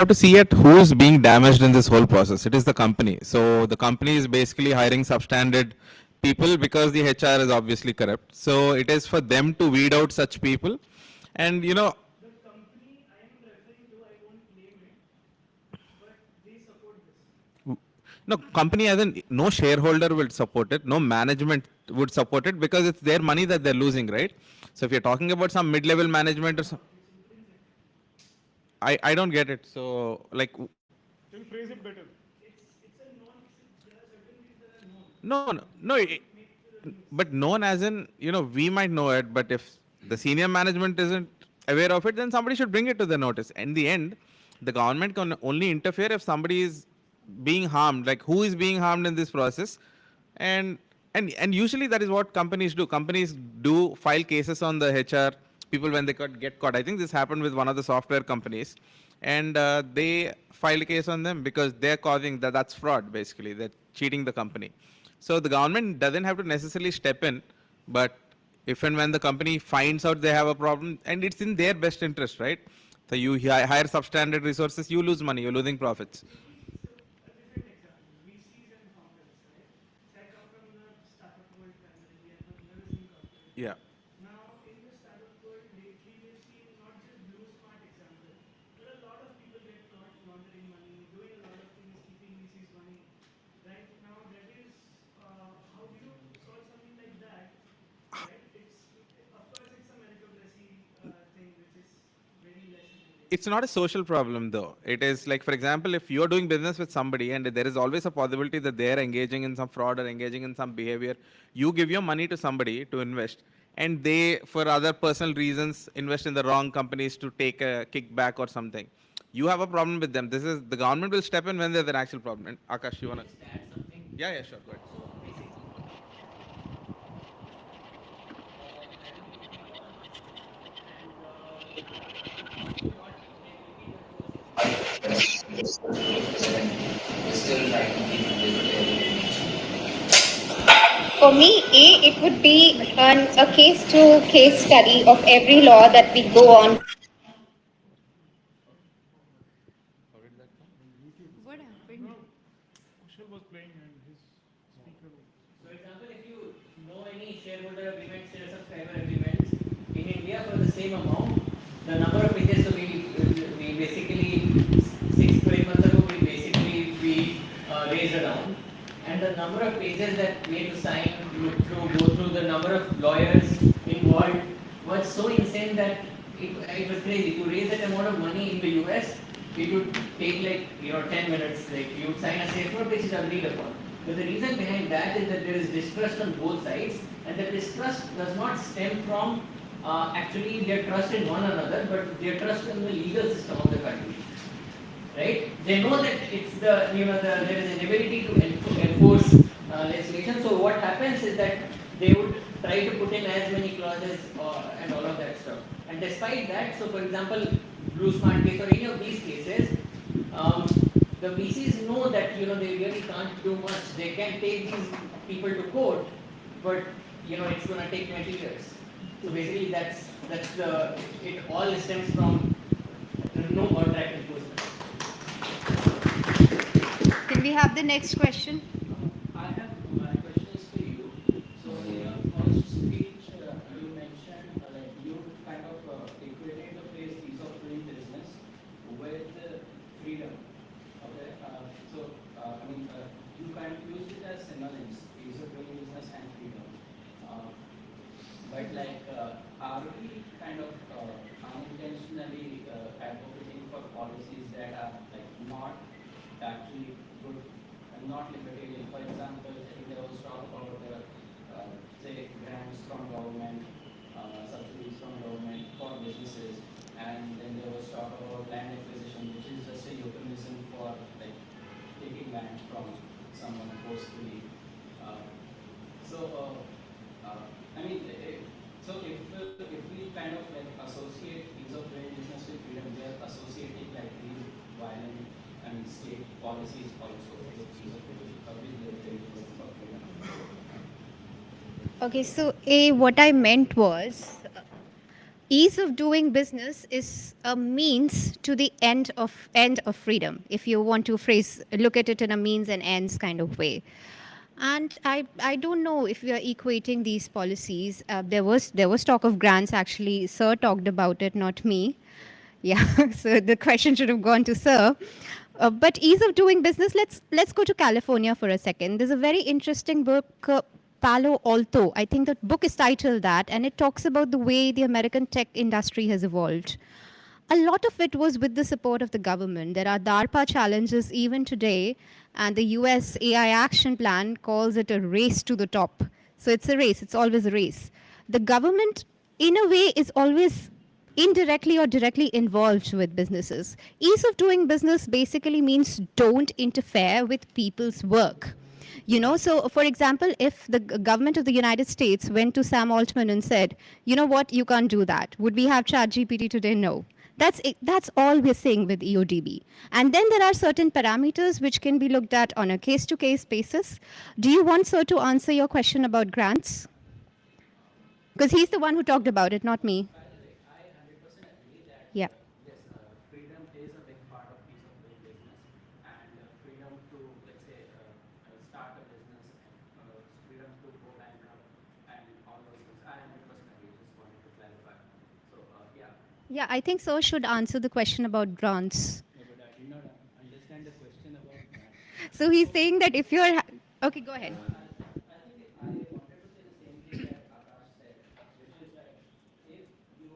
have to see at who's being damaged in this whole process. It is the company. So the company is basically hiring substandard people because the HR is obviously corrupt. So it is for them to weed out such people. And you know, no company as in no shareholder would support it, no management would support it because it's their money that they're losing, right? So if you're talking about some mid-level management or some, I don't get it. So like, Can you phrase it better? no, no, no. But known as in, we might know it, but if the senior management isn't aware of it, then somebody should bring it to the notice. In the end, the government can only interfere if somebody is being harmed. Like who is being harmed in this process, and and usually that is what companies do. Companies do file cases on the HR people when they get caught. I think this happened with one of the software companies, and they filed a case on them because they're causing that. That's fraud, basically. They're cheating the company. So the government doesn't have to necessarily step in, but if and when the company finds out they have a problem, and it's in their best interest, right? So you hire substandard resources, you lose money, you're losing profits. Yeah. It's not a social problem though. It is like, for example, if you're doing business with somebody and there is always a possibility that they're engaging in some fraud or engaging in some behavior, you give your money to somebody to invest, and they, for other personal reasons, invest in the wrong companies to take a kickback or something. You have a problem with them. This is the government will step in when there's an actual problem. And Akash, you Can wanna? I just add something? Yeah, yeah, sure, go ahead. So basically, I don't know if you heard, and can you not like repeat the first explanation? We're still trying to keep it with For me, it would be a case to case study of every law that we go on. How did that come? What happened? No, Kushal was playing and his speaker was. For example, if you know any shareholder agreements, share subscriber agreements in India for the same amount, the number of pages, so we basically 6 to 8 months ago we raised around, and the number of pages that we had to sign, go through the number of lawyers involved was so insane that it was crazy. To raise that amount of money in the US, it would take like 10 minutes. Like you would sign a safe note which is agreed upon. But the reason behind that is that there is distrust on both sides, and the distrust does not stem from actually their trust in one another, but their trust in the legal system of the country. Right? They know that it's there is an ability to enforce legislation. So what happens is that they would try to put in as many clauses and all of that stuff. And despite that, so for example, Blue Smart case or any of these cases, um, the VCs know that they really can't do much. They can take these people to court, but it's going to take 20 years. So basically, that's the it all stems from no contract enforcement. Can we have the next question? I have my question is for you. So in your first speech, you mentioned like you kind of equated the phrase ease of doing business with freedom. Okay, you kind of used it as synonyms, ease of doing business and freedom. But are we kind of unintentionally advocating for policies that are like not actually good and not libertarian? For example, I think there was talk about say grants from government, subsidies from government for businesses, and then there was talk about land acquisition, which is just a euphemism for like taking land from someone forcefully. Uh, so, I mean, so if we kind of like associate ease of doing business with freedom, we are associating like these violent and state policies also with ease of doing business for freedom. Okay, so what I meant was, ease of doing business is a means to the end of freedom, if you want to look at it in a means and ends kind of way. And I don't know if we are equating these policies. There was talk of grants actually. Sir talked about it, not me. Yeah, so the question should have gone to Sir. But ease of doing business. Let's go to California for a second. There's a very interesting book, Palo Alto. I think the book is titled that, and it talks about the way the American tech industry has evolved. A lot of it was with the support of the government. There are DARPA challenges even today, and the US AI Action Plan calls it a race to the top. So it's a race, it's always a race. The government, in a way, is always indirectly or directly involved with businesses. Ease of doing business basically means don't interfere with people's work. So for example, if the government of the United States went to Sam Altman and said, you know what, you can't do that, would we have ChatGPT today? No. That's it. That's all we're saying with EODB. And then there are certain parameters which can be looked at on a case-to-case basis. Do you want Sir to answer your question about grants? Because he's the one who talked about it, not me. By the way, I 100% agree that Yeah. yes, freedom plays a big part of piece of doing business, and freedom to, let's say, start a business, and freedom to go bankrupt, and all those things. I 100% agree. Just wanted to clarify. So yeah. Yeah, I think Sir should answer the question about grants. No, but I did not understand the question about that. So he's saying that if you're... Okay, go ahead. I think I wanted to say the same thing that Akash said, which is that if you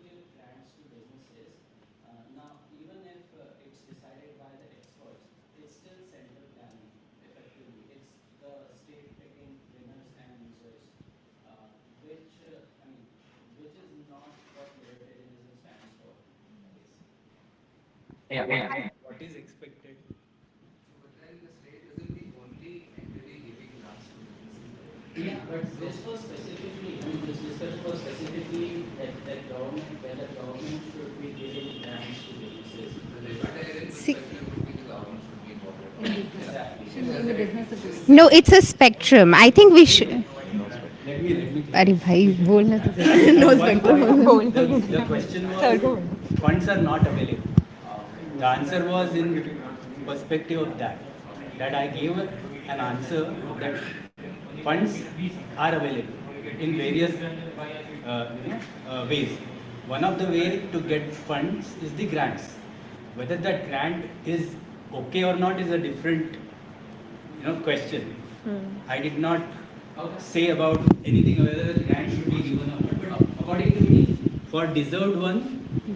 give grants to businesses, now even if it's decided by the experts, it's still central planning effectively. It's the state picking winners and losers, which I mean, which is not what libertarianism stands for. Yeah. What is expected? But then the state isn't the only entity giving grants to businesses. Yeah, but this was specifically, I mean, this discussion was specifically that government, whether government should be giving grants to businesses. The libertarian See- perspective would be the government should be involved. Exactly. No, it's a spectrum. I think we should... Let me. अरे भाई बोलना तो दे। No spectrum, बोल। The question was, funds are not available. The answer was in perspective of that I gave an answer that funds are available in various ways. One of the way to get funds is the grants. Whether that grant is okay or not is a different question. I did not say about anything whether the grant should be given or not. But according to me, for deserved ones,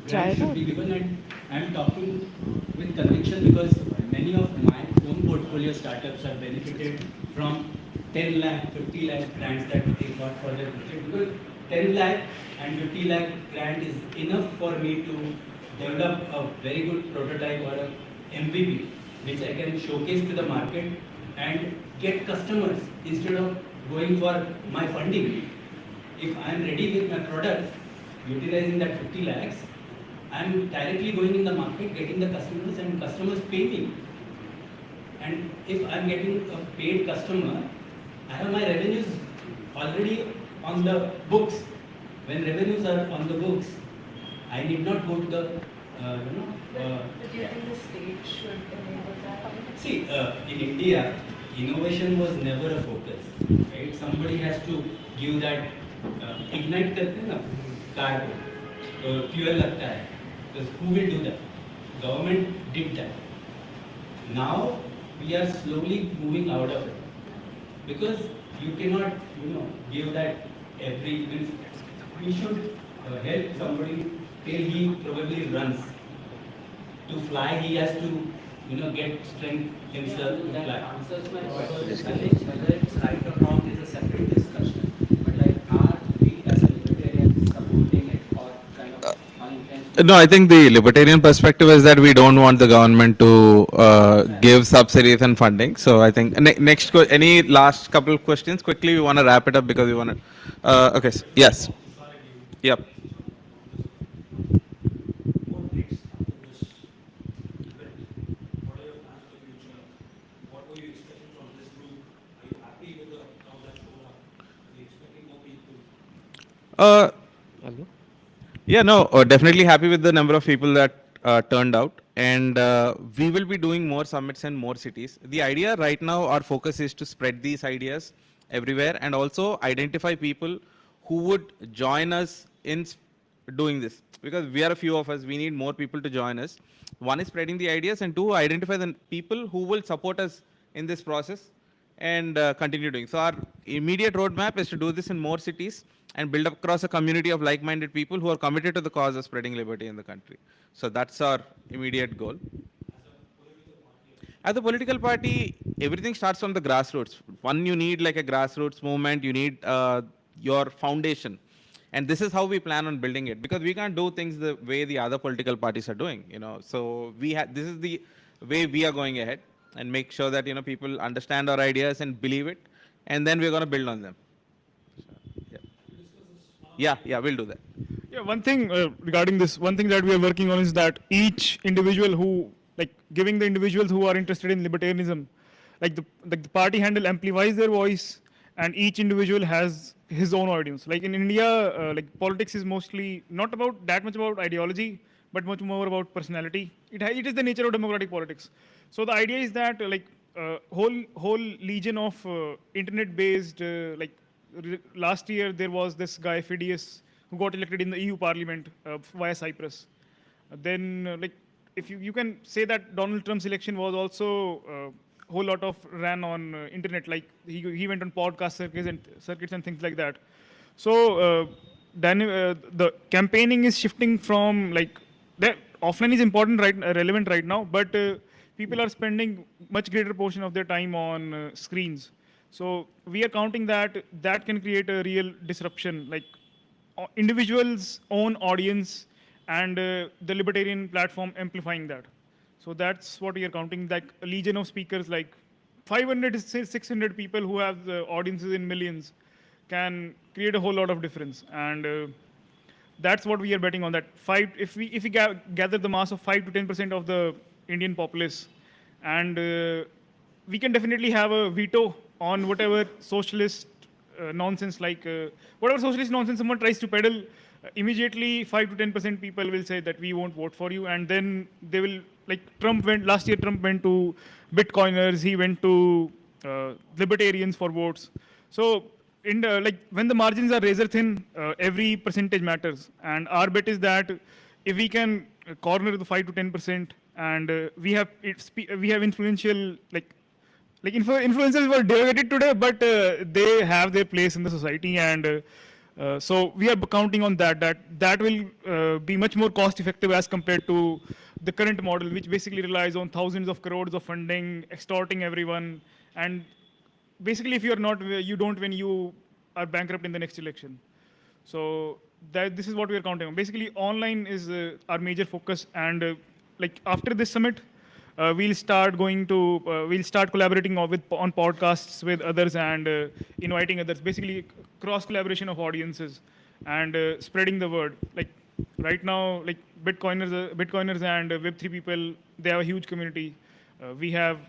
grant should be given, and I am talking with conviction because many of my own portfolio startups have benefited from 10 lakh, 50 lakh grants that they got for their project. Because 10 lakh and 50 lakh grant is enough for me to develop a very good prototype or a MVP, which I can showcase to the market and get customers instead of going for my funding. If I am ready with my product, utilizing that 50 lakhs, I am directly going in the market, getting the customers, and customers pay me. And if I am getting a paid customer, I have my revenues already on the books. When revenues are on the books, I need not go to the, Do you think the state should enable that? See, in India, innovation was never a focus. Right? Somebody has to give that, ignite करते हैं ना car को, fuel लगता है. Because who will do that? Government did that. Now we are slowly moving out of it because you cannot, give that every. We should help somebody till he probably runs. To fly, he has to, get strength himself to That fly. answers my question. I think whether it's right or wrong is a separate discussion. But like, are we as a libertarian supporting it or kind of unintentionally? No, I think the libertarian perspective is that we don't want the government to give subsidies and funding. So I think any last couple of questions quickly. We want to wrap it up because we want to. Okay. Yes. Yep. What next after this event? What are your plans for the future? What were you expecting from this group? Are you happy with the how that showed up? Are you expecting more people? Yeah, no, definitely happy with the number of people that turned out. And we will be doing more summits in more cities. The idea right now, our focus is to spread these ideas everywhere and also identify people who would join us in doing this. Because we are a few of us, we need more people to join us. One is spreading the ideas, and two, identify the people who will support us in this process and continue doing. So our immediate roadmap is to do this in more cities and build up across a community of like-minded people who are committed to the cause of spreading liberty in the country. So that's our immediate goal. As a political party, everything starts from the grassroots. One, you need like a grassroots movement. You need your foundation, and this is how we plan on building it. Because we can't do things the way the other political parties are doing. So we have this is the way we are going ahead and make sure that people understand our ideas and believe it, and then we're going to build on them. Yeah, we'll do that. Yeah, one thing regarding this, one thing that we are working on is that each individual who, like, giving the individuals who are interested in libertarianism, like the party handle amplifies their voice, and each individual has his own audience. Like in India, like politics is mostly not about that much about ideology, but much more about personality. It is the nature of democratic politics. So the idea is that whole legion of internet-based last year there was this guy Phidias who got elected in the EU Parliament via Cyprus. Then if you can say that Donald Trump's election was also a whole lot of ran on internet, like he went on podcast circuits and things like that. So the campaigning is shifting from like that offline is important relevant right now, but people are spending much greater portion of their time on screens. So we are counting that can create a real disruption, like individuals' own audience and the libertarian platform amplifying that. So that's what we are counting, like a legion of speakers, like 500 to 600 people who have the audiences in millions can create a whole lot of difference. And that's what we are betting on, that if we gather the mass of 5 to 10% of the Indian populace, and we can definitely have a veto on whatever socialist nonsense, whatever socialist nonsense someone tries to peddle. Immediately 5 to 10% people will say that we won't vote for you, and then they will, like Trump went to Bitcoiners, he went to libertarians for votes. So in when the margins are razor thin, every percentage matters, and our bet is that if we can corner the 5 to 10%, and we have influential influencers were derogated today, but they have their place in the society, and so we are counting on that will be much more cost effective as compared to the current model, which basically relies on thousands of crores of funding, extorting everyone, and basically if you don't win, you are bankrupt in the next election. So this is what we are counting on. Basically, online is our major focus, and after this summit, we'll start collaborating on podcasts with others, and inviting others. Basically, cross collaboration of audiences and spreading the word. Like right now, like Bitcoiners and Web3 people, they have a huge community. We have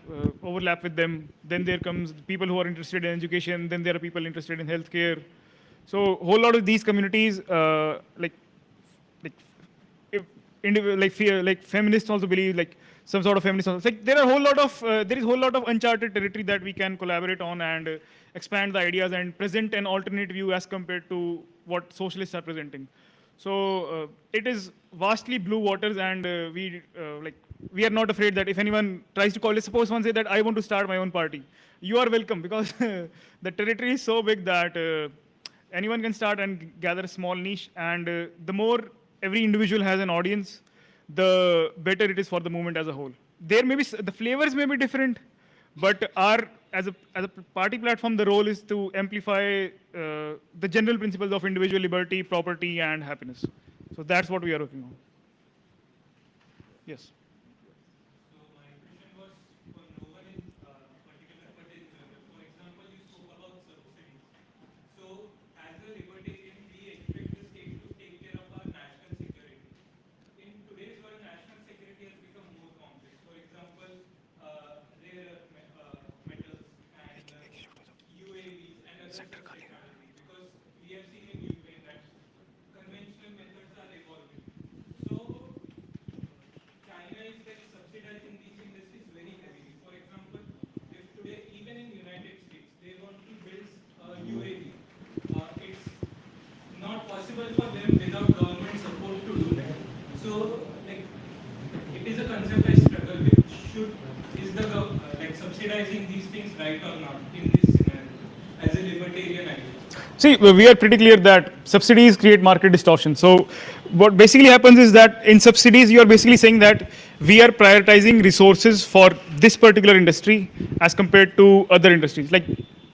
overlap with them. Then there comes people who are interested in education. Then there are people interested in healthcare. So a whole lot of these communities, feminists also believe, like some sort of feminists also, like there is a whole lot of uncharted territory that we can collaborate on and expand the ideas and present an alternate view as compared to what socialists are presenting. So it is vastly blue waters, and we are not afraid that if anyone tries to call it, suppose one say that I want to start my own party, you are welcome, because the territory is so big that anyone can start and gather a small niche, and the more every individual has an audience, the better it is for the movement as a whole. There may be the flavors may be different, but as a party platform, the role is to amplify the general principles of individual liberty, property, and happiness. So that's what we are working on. Yes. So my question was for no one in particular, but in general. For example, you spoke about subsidies. So as a libertarian, we expect the state to take care of our national security. In today's world, national security has become more complex. For example, rare metals and UAVs and other such technology. Because we have seen in Ukraine that conventional methods are evolving. subsidizing these industries very heavily. For example, if today, even in United States, they want to build UAV, it's not possible for them without government support to do that. So, like, it is a concept I struggle with. Is the like subsidizing these things right or not in this scenario as a libertarian idea? See, we are pretty clear that subsidies create market distortion. So, what basically happens is that in subsidies, you are basically saying that we are prioritizing resources for this particular industry as compared to other industries. Like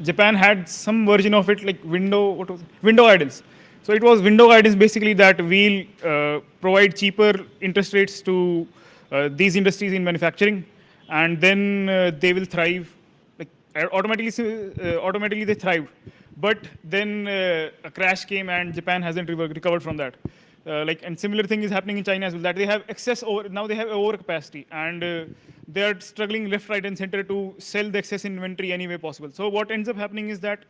Japan had some version of it, like window guidance. So it was window guidance basically that we'll provide cheaper interest rates to these industries in manufacturing, and then they will thrive. Like automatically they thrived. But then a crash came and Japan hasn't recovered from that. And similar thing is happening in China as well, that they have now they have overcapacity, and they are struggling left, right, and center to sell the excess inventory any way possible. So what ends up happening is that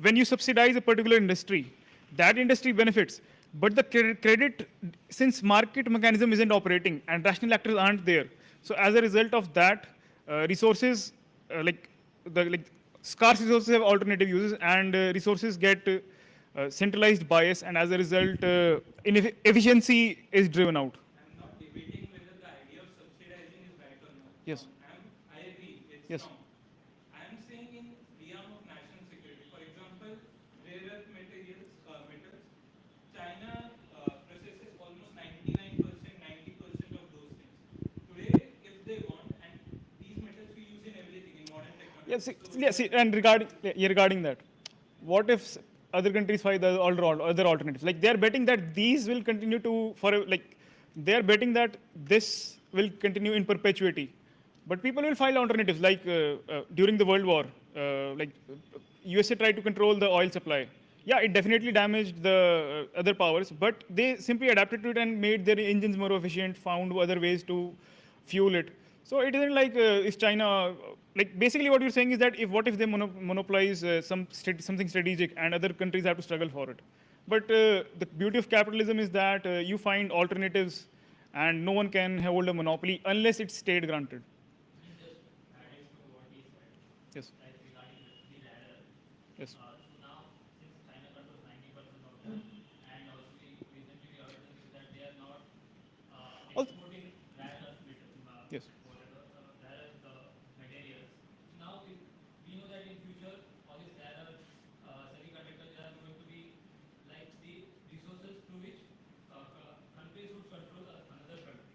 when you subsidize a particular industry, that industry benefits, but the credit, since market mechanism isn't operating and rational actors aren't there, so as a result of that, resources scarce resources have alternative uses, and resources get centralized bias, and as a result, efficiency is driven out. I'm not debating whether the idea of subsidizing is right or not. Yes. I agree, it's Yes. wrong. I'm saying in realm of national security, for example, rare earth metals, China processes almost 99%, 90% of those things. Today, if they want, and these metals we use in everything, in modern technology. And regarding that, what if other countries find other alternatives? Like they are betting that these will continue to they are betting that this will continue in perpetuity. But people will find alternatives. Like during the World War, USA tried to control the oil supply. Yeah, it definitely damaged the other powers, but they simply adapted to it and made their engines more efficient, found other ways to fuel it. So it isn't like if China, basically what you're saying is that what if they monopolize something strategic and other countries have to struggle for it. But the beauty of capitalism is that you find alternatives, and no one can hold a monopoly unless it's state granted. Just adding to what he said, Yes. like regarding the ladder. Yes. So now, since China controls 90% of that, and also recently we heard that they are not exporting rare earth Yes. rare earth materials. Now, we know that in future, all these rare earth semiconductors are going to be like the resources through which countries would control another countries.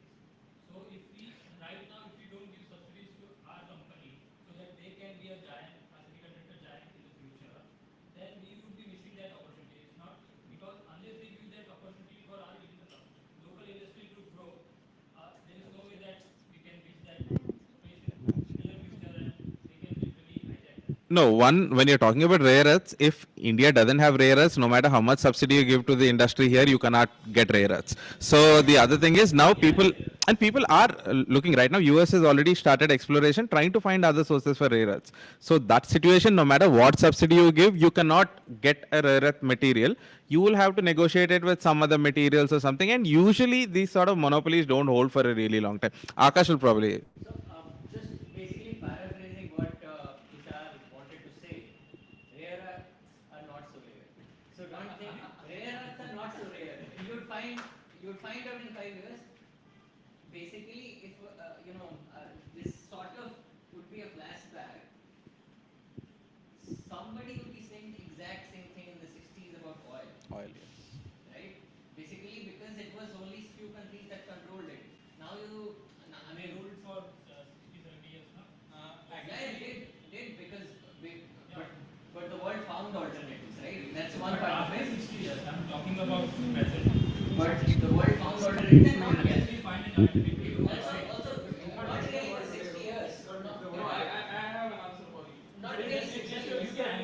So if we, right now, if we don't give subsidies to our company so that they can be a giant, a semiconductor giant in the future, then we would be missing that opportunity. It's not because unless they give that opportunity for our local industry to grow, there is no way that we can reach that space in the near future and they can literally hijack that. No, when you're talking about rare earths, if India doesn't have rare earths, no matter how much subsidy you give to the industry here, you cannot get rare earths. So the other thing is now people are looking right now. US has already started exploration, trying to find other sources for rare earths. So that situation, no matter what subsidy you give, you cannot get a rare earth material. You will have to negotiate it with some other materials or something. And usually these sort of monopolies don't hold for a really long time. Akash will probably. So, just basically paraphrasing what Tushar wanted to say, rare earths are not so rare. So don't think rare earths are not so rare. You'd find out in 5 years. Basically, if this sort of would be a flashback, somebody would be saying the exact same thing in the 60s about oil. Oil. Right? Basically, because it was only few countries that controlled it. Now They ruled for 60, 70 years now. yeah, it did because but the world found alternatives, right? That's one part of After it. 60 years, I'm talking about present. But the world found alternatives. Now we actually find an alternative. Also, not really for 60 years. I have an answer for you. Not really 60 years. You can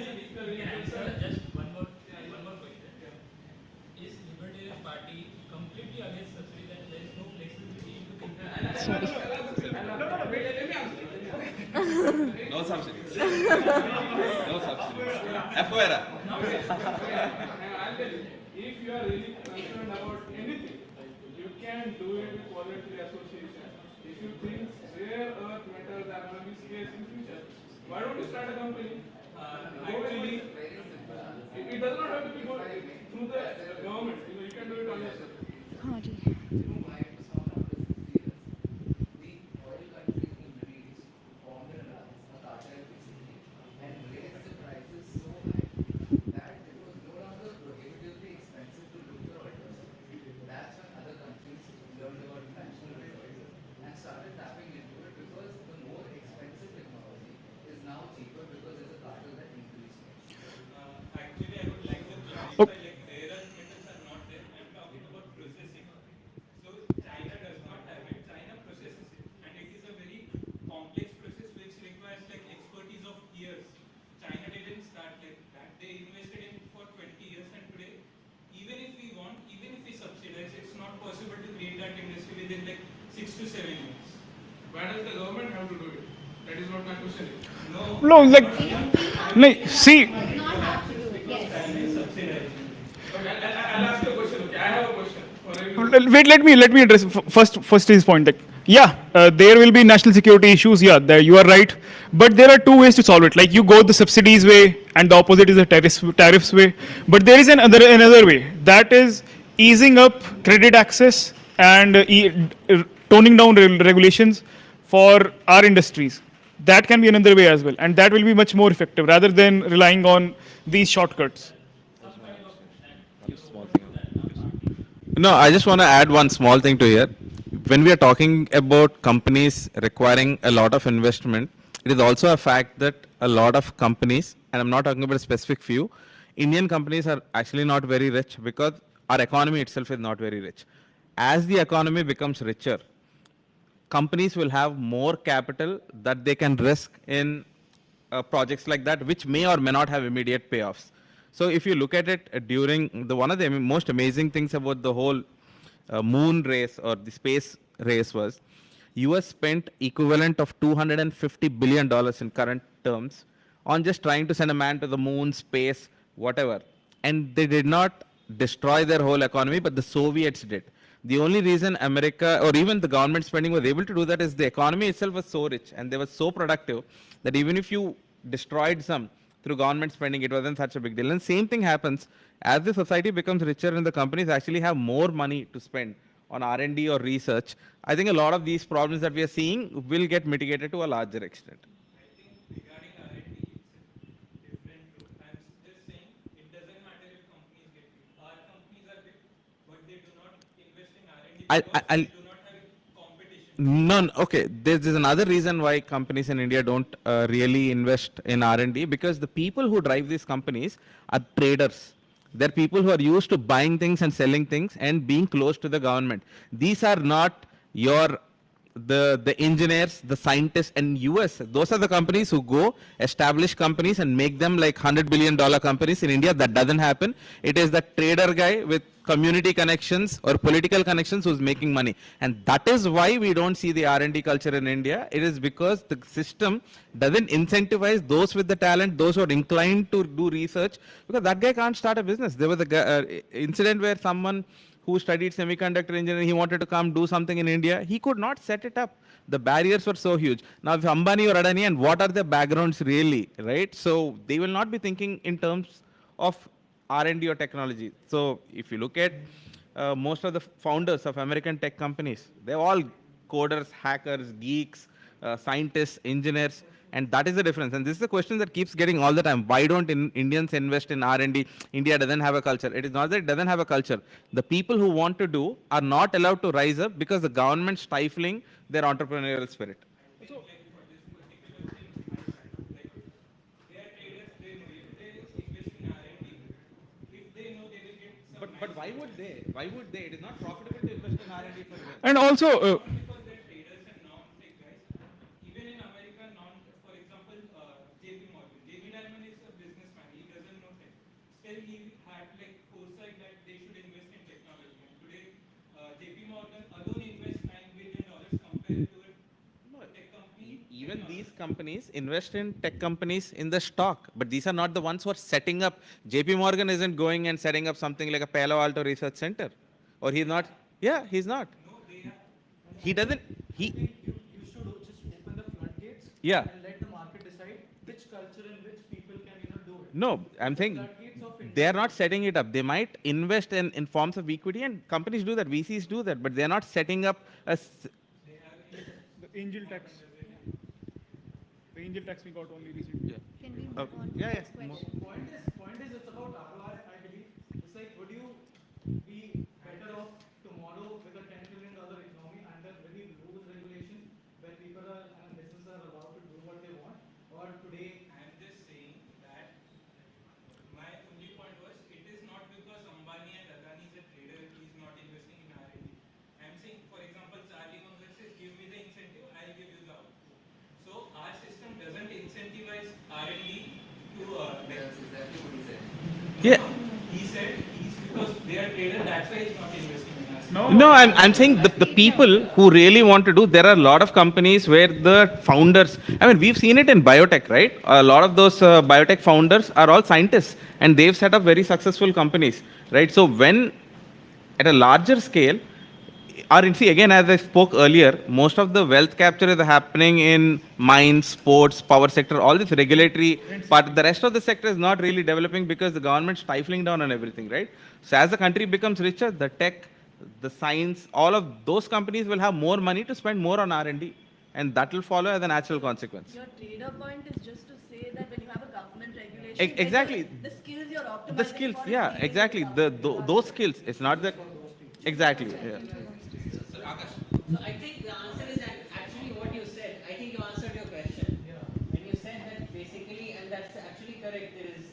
answer just one more question. Is Libertarian Party completely against subsidy that there is no flexibility into thinking? No subsidies. No subsidies. FOIRA. I'll tell you, if you are really concerned about anything, you can do it with voluntary association. If you think Why don't you start a company? Actually, Very simple answer. it does not have to be through the government. You can do it on yourself. हाँ जी. You know why it was found after 60 years? The oil countries in the Middle East formed a cartel basically and raised the prices so high that it was no longer prohibitively expensive to look for alternatives. That's when other countries learned about fractional reserves and started tapping into it because the more expensive technology is now cheaper because there's a cartel that increases. Actually, I would like to Oh. clarify, like rare earth metals are not there. I'm talking about processing. So China does not have it. China processes it, and it is a very complex process which requires like expertise of years. China didn't start like that. They invested in for 20 years, and today, even if we want, even if we subsidize, it's not possible to create that industry within like 6 to 7 years. Why does the government have to do it? That is what my question is. No. No, like, no, see, Not have to do it. Yes. China is subsidizing. Okay, I'll ask you a question. Okay, I have a question. For you. wait, let me address first his point. Like, yeah, there will be national security issues. Yeah, there you are right. But there are two ways to solve it. Like, you go the subsidies way, and the opposite is the tariffs way. But there is another way. That is easing up credit access and toning down regulations for our industries. That can be another way as well, and that will be much more effective rather than relying on these shortcuts. No, I just want to add one small thing to here. When we are talking about companies requiring a lot of investment, it is also a fact that a lot of companies, and I'm not talking about a specific few, Indian companies are actually not very rich because our economy itself is not very rich. As the economy becomes richer, companies will have more capital that they can risk in projects like that, which may or may not have immediate payoffs. So if you look at it during one of the most amazing things about the whole moon race or the space race was, US spent equivalent of $250 billion in current terms on just trying to send a man to the moon, space, whatever. And they did not destroy their whole economy, but the Soviets did. The only reason America or even the government spending was able to do that is the economy itself was so rich and they were so productive that even if you destroyed some through government spending, it wasn't such a big deal. And same thing happens as the society becomes richer and the companies actually have more money to spend on R&D or research. I think a lot of these problems that we are seeing will get mitigated to a larger extent. I think regarding R&D, it's a different route. I'm just saying it doesn't matter if companies get big. Our companies are big, but they do not invest in R&D because I'll they do not have competition. No, okay. There's another reason why companies in India don't really invest in R&D because the people who drive these companies are traders. They're people who are used to buying things and selling things and being close to the government. These are not your the engineers, the scientists, and US. Those are the companies who go establish companies and make them like $100 billion companies. In India, that doesn't happen. It is the trader guy with community connections or political connections who's making money. And that is why we don't see the R&D culture in India. It is because the system doesn't incentivize those with the talent, those who are inclined to do research, because that guy can't start a business. There was a incident where someone who studied semiconductor engineering, he wanted to come do something in India. He could not set it up. The barriers were so huge. Now, if Ambani or Adani, and what are their backgrounds really, right? So they will not be thinking in terms of R&D or technology. So if you look at most of the founders of American tech companies, they're all coders, hackers, geeks, scientists, engineers. And that is the difference. And this is the question that keeps getting all the time. Why don't Indians invest in R&D? India doesn't have a culture. It is not that it doesn't have a culture. The people who want to do are not allowed to rise up because the government stifling their entrepreneurial spirit. But why would they? Why would they? It is not profitable to invest in R&D for them. And also, Because they're traders and non-tech guys. Even in America, for example, JP Morgan. JP Diamond is a businessman. He doesn't know tech. Still, he had like foresight that they should invest in technology. And today, JP Morgan alone invests $9 billion compared to a tech company. Even these companies invest in tech companies in the stock, but these are not the ones who are setting up. JP Morgan isn't going and setting up something like a Palo Alto Research Center. Or he's not. Yeah, he's not. He doesn't. He. You should just open the floodgates Yeah. and let the market decide No, I'm saying they are not setting it up. They might invest in forms of equity, and companies do that. VCs do that, but they are not setting up a. The angel tax. The angel tax we got only recently. Can we move Uh, on to yeah, the yeah. next question? Point is it's about ROI, I believe. It's like, would you be better off tomorrow with a $10 trillion economy under very loose regulations where people are and businesses are allowed to do what they want? Or today, I'm just saying that my only point was it is not because Ambani and Adani is a trader, he is not investing in R&D. I'm saying, for example, Charlie Munger says, give me the incentive, I'll give you the output. So our system doesn't incentivize R&D to That's exactly what he said. Yeah. he said he's because they are traded, that's why he's not investing in us. No, I'm saying the people who really want to do, there are a lot of companies where the founders, I mean, we've seen it in biotech, right? A lot of those biotech founders are all scientists and they've set up very successful companies, right? So when at a larger scale, or see again, as I spoke earlier, most of the wealth capture is happening in mines, sports, power sector, all this regulatory part. The rest of the sector is not really developing because the government's stifling down on everything, right? So as the country becomes richer, the tech, the science, all of those companies will have more money to spend more on R&D, and that will follow as a natural consequence. Your trader point is just to say that when you have a government regulation, Exactly. the skills you're optimizing The skills, for is yeah, dealing with exactly. Those skills. It's not that. Exactly. Yeah. So I think the answer is actually what you said. I think you answered your question. When you said that basically, and that's actually correct, there is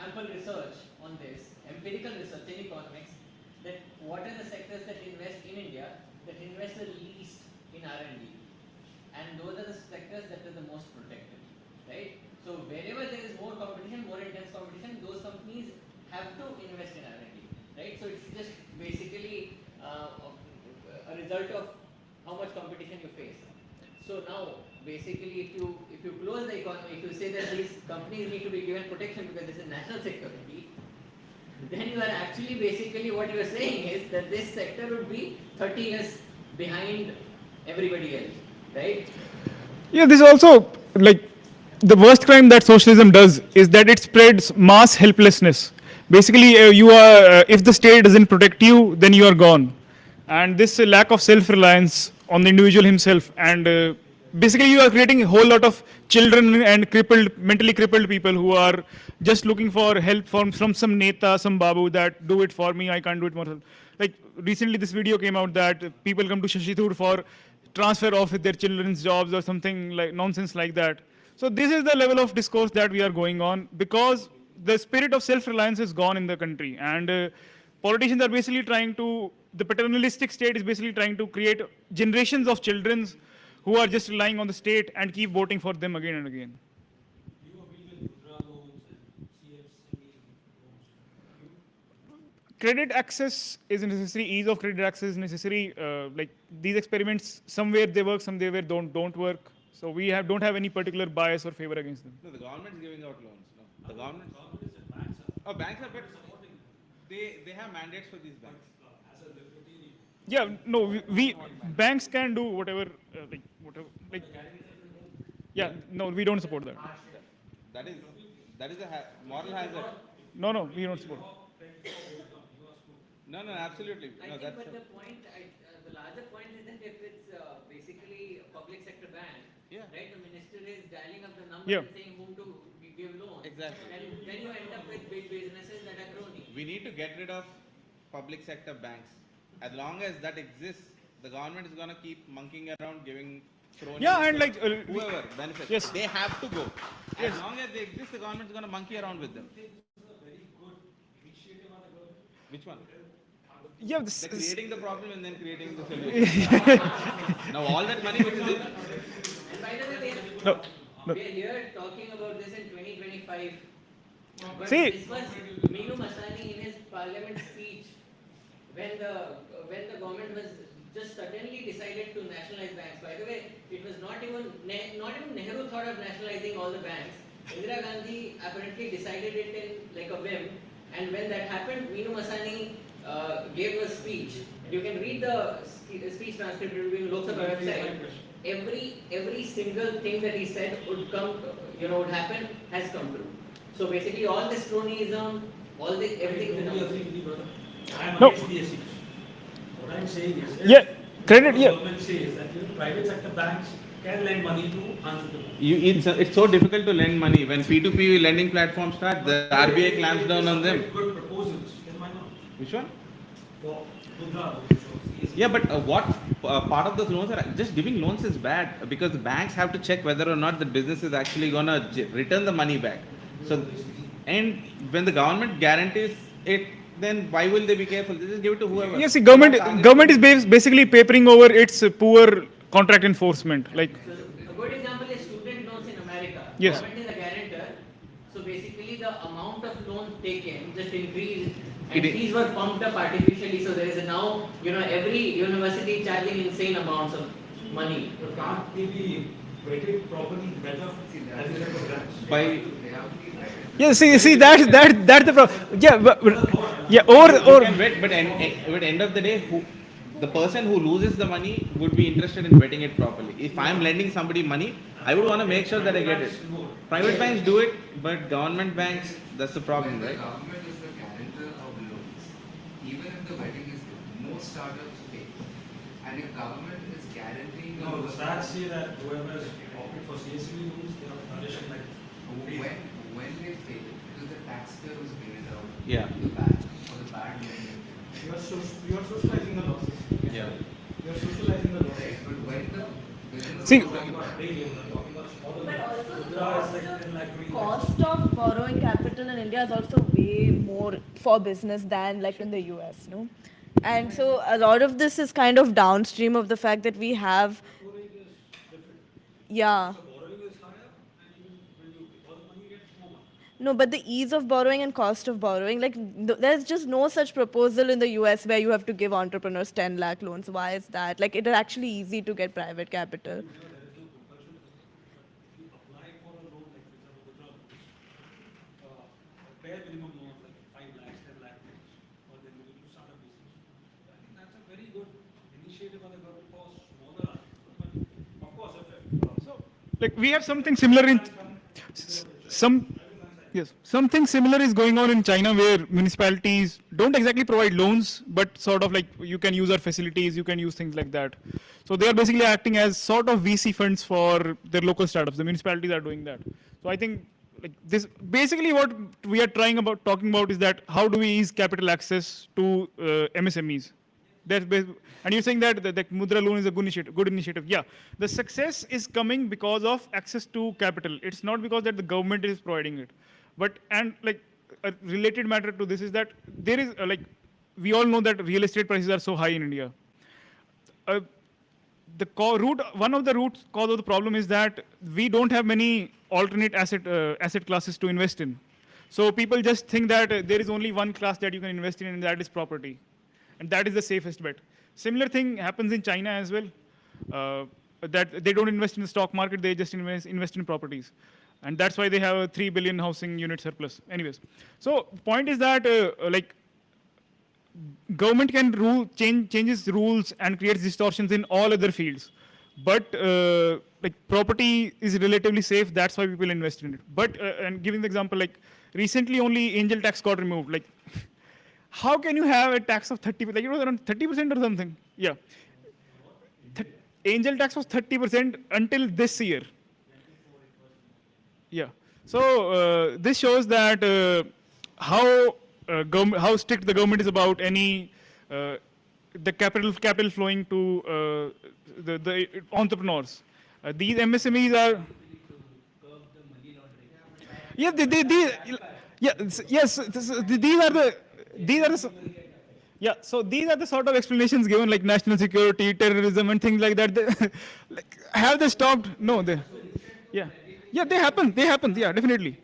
ample research on this, empirical research in economics, that what are the sectors that invest in India that invest the least in R&D. And those are the sectors that are the most protected, right? So wherever there is more competition, more intense competition, those companies have to invest in R&D, right? So it's just basically a result of how much competition you face. So now, basically, if you close the economy, if you say that these companies need to be given protection because this is national security, then you are actually basically what you are saying is that this sector would be 30 years behind everybody else, right? Yeah, this is also like the worst crime that socialism does is that it spreads mass helplessness. Basically, if the state doesn't protect you, then you are gone. And this lack of self-reliance on the individual himself, and basically you are creating a whole lot of children and mentally crippled people who are just looking for help from some neta, some babu that do it for me, I can't do it myself. Like recently this video came out that people come to Shashi Tharoor for transfer of their children's jobs or something like nonsense like that. So this is the level of discourse that we are going on because the spirit of self-reliance is gone in the country, and politicians are basically trying to, the paternalistic state is basically trying to create generations of children who are just relying on the state and keep voting for them again and again. Credit access is necessary, ease of credit access is necessary. Like these experiments, somewhere they work, somewhere don't work. So we don't have any particular bias or favor against them. No, the government is giving out loans. No, the government. Oh, banks are, but they have mandates for these banks. Yeah, no, we banks can do whatever, like. Yeah, no, we don't support that. That is a moral hazard. No, we don't support. No, absolutely. I No, think, that's but the point, the larger point is that if it's basically a public sector bank, Yeah. right? The minister is dialing up the number Yeah. and saying whom to give loans. Exactly. And then you end up with big businesses that are crony. We need to get rid of public sector banks. As long as that exists, the government is gonna keep monkeying around, giving cronies. Yeah, and like, whoever benefits. Yes. They have to go. As Yes. long as they exist, the government is gonna monkey around with them. Which one? Yeah, They're creating the problem and then creating the solution. Now all that money which is in, And by the way, no. we are here talking about this in 2025. But See- this was Meenu Masani in his parliament speech when the government was just suddenly decided to nationalize banks. By the way, it was not even Nehru thought of nationalizing all the banks. Indira Gandhi apparently decided it in like a whim. And when that happened, Meenu Masani gave a speech. You can read the speech transcript, it will be in Lok Sabha website. Every single thing that he said would come, would happen, has come true. So basically all this cronyism, all the everything is totally enough. agree with you, brother. I am No. against PSUs. What I am saying is, Yeah, credit, the yeah. government says that private sector banks can lend money to entrepreneurs. It's so difficult to lend money when P2P lending platforms start. The RBI clamps down on them. Good proposals, then why not? Which one? For Mudra, Yeah, but what part of those loans are just giving loans is bad because the banks have to check whether or not the business is actually gonna return the money back. So, and when the government guarantees it, then why will they be careful? They just give it to whoever. Yes, see, government is basically papering over its poor contract enforcement. Like, So a good example is student loans in America. Yes. Government is a guarantor. So basically the amount of loan taken just increased and It- fees were pumped up artificially. So there is now, every university charging insane amounts of money. But can't they be vetted properly better as a grants? By yeah, see, that's the problem. Yeah, yeah, you can bet, but at end of the day, the person who loses the money would be interested in betting it properly. If I'm lending somebody money, I would want to make sure that I get it. Private banks do it, but government banks, that's the problem, When the right? government is the guarantor of loans, even if the vetting is good, most startups fail. And if government is guaranteeing the No, the loans, stats say that whoever has opted for CSV loans, they are punished like when they fail, it is the taxpayer who's paying it out. Yeah. The bad, or the bad loan. you are socializing the losses. Yeah. You are socializing the losses. But when the within the See- Talking about daily, we're talking about smaller But loans. also Mudra is like 10 lakh, 20 lakh. cost of borrowing capital in India is also way more for business than like in the US, no? And so a lot of this is kind of downstream of the fact that we have, yeah. Borrowing is higher, and even when you borrow money, you get more money. No, but the ease of borrowing and cost of borrowing, like there's just no such proposal in the US where you have to give entrepreneurs 10 lakh loans. Why is that? Like it is actually easy to get private capital. Apply for a loan, like for example, Mudra, bare minimum loan like 5 lakhs, 10 lakh loans, or then you need to start a business. I think that's a very good initiative by the government for smaller entrepreneurs. But of course, like we have something similar in something similar is going on in China where municipalities don't exactly provide loans, but sort of like you can use our facilities, you can use things like that. So they are basically acting as sort of VC funds for their local startups. The municipalities are doing that. So I think like this basically what we are talking about is that how do we ease capital access to MSMEs? And you're saying that the Mudra loan is a good initiative. Yeah, the success is coming because of access to capital. It's not because that the government is providing it. But and like a related matter to this is that there is like we all know that real estate prices are so high in India. One of the root cause of the problem is that we don't have many alternate asset classes to invest in. So people just think that there is only one class that you can invest in, and that is property, and that is the safest bet. Similar thing happens in China as well. That they don't invest in the stock market; they just invest in properties, and that's why they have a 3 billion housing unit surplus. Anyways, so point is that like government can changes rules and creates distortions in all other fields, but like property is relatively safe. That's why people invest in it. But and giving the example, like recently only angel tax got removed. Like how can you have a tax of 30%? Like it was around 30% or something. Yeah, angel tax was 30% until this year. Yeah. So this shows that how strict the government is about any the capital flowing to the entrepreneurs. These MSMEs are. Yeah, so these are the sort of explanations given, like national security, terrorism, and things like that. Like, have they stopped? No, yeah, they happen, yeah, definitely.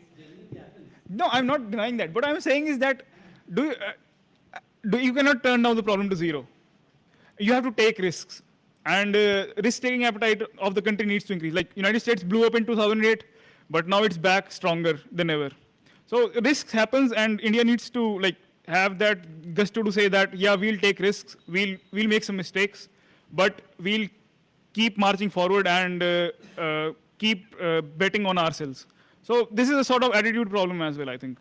No, I'm not denying that. What I'm saying is that you cannot turn down the problem to zero. You have to take risks, and risk-taking appetite of the country needs to increase. Like United States blew up in 2008, but now it's back stronger than ever. So risks happens, and India needs to like have that gusto to say that yeah, we'll take risks, we'll make some mistakes, but we'll keep marching forward and keep betting on ourselves. So this is a sort of attitude problem as well, I think.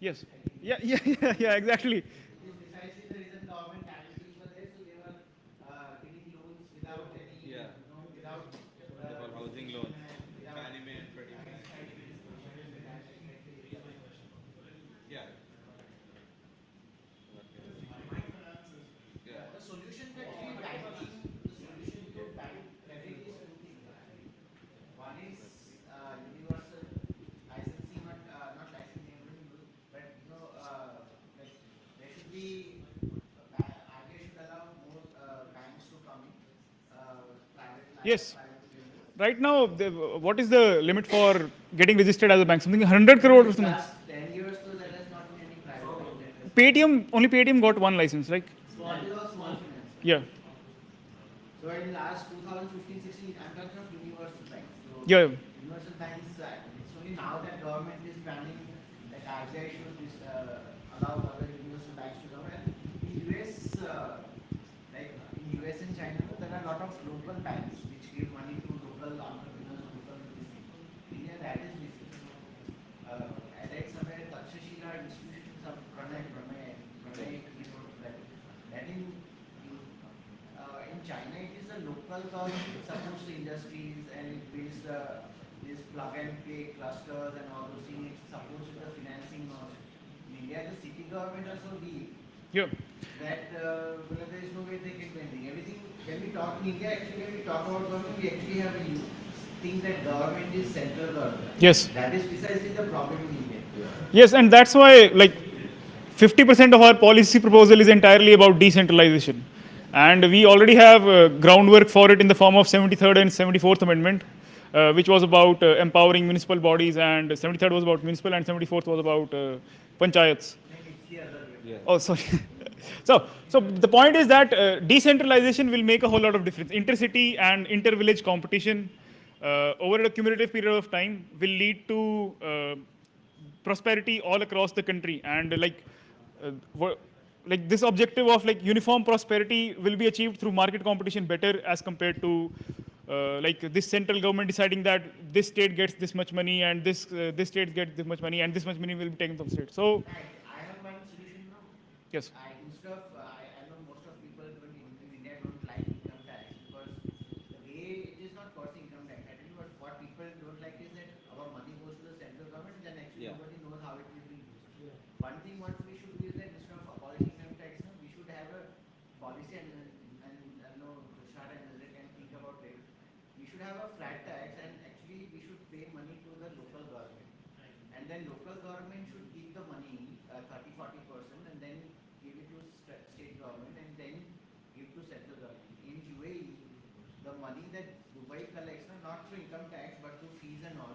Yes. Yeah, yeah, yeah, yeah, exactly. Precisely the reason government guarantees were there, so they were getting loans without any, Yeah. without For housing loans, without Fannie Mae and Freddie Mac. Yeah. Yeah. The solution to actually banking, the solution to bank credit is two things. One is universal licensing, not licensing, but like there should be RBI should allow more banks to come in, Yes. private lenders. Right now, what is the limit for getting registered as a bank? Something 100 crore or something. Last 10 years, so there has not been any private lenders. Paytm, only Paytm got one license, like, That is all small finance. yeah. So in last 2015-16, I'm talking of universal banks. So Yeah. universal banks, it's only now that government is planning that RBI should allow other universal banks to come. And in US, like in US and China, there are a lot of local banks which give money to local entrepreneurs, local business. India, that is missing. I read somewhere Takshashila institutions of Pranay, that in China, it is the local government that supports the industries and it builds these plug and play clusters and all those things. It supports with the financing also. In India, the city government are so weak Yeah. that there is no way they can do anything. Everything, when we talk in India, actually, when we talk about government, we actually have a thing that government is central government. Yes. That is precisely the problem in India. Yes, and that's why, like, 50% of our policy proposal is entirely about decentralization. And we already have groundwork for it in the form of 73rd and 74th Amendment, which was about empowering municipal bodies, and 73rd was about municipal, and 74th was about panchayats. Oh, sorry. So the point is that decentralization will make a whole lot of difference. Intercity and inter-village competition over a cumulative period of time will lead to prosperity all across the country. And like this objective of like uniform prosperity will be achieved through market competition better as compared to like this central government deciding that this state gets this much money and this state gets this much money and this much money will be taken from state. So I have one solution now. yes. Instead of, I know most of people in India don't like income tax because the way it is not costing income tax. I tell you what people don't like is that our money goes to the central government and then actually Yeah. nobody knows how it is being used. One thing what we should do is that instead of abolishing income tax, we should have a policy and no, Tushar and others can think about it. We should have a flat tax and actually we should pay money to the local government. And then local government should keep the money 30-40% and then give it to state government and then give to central government. In UAE, the money that Dubai collects, not through income tax but through fees and all,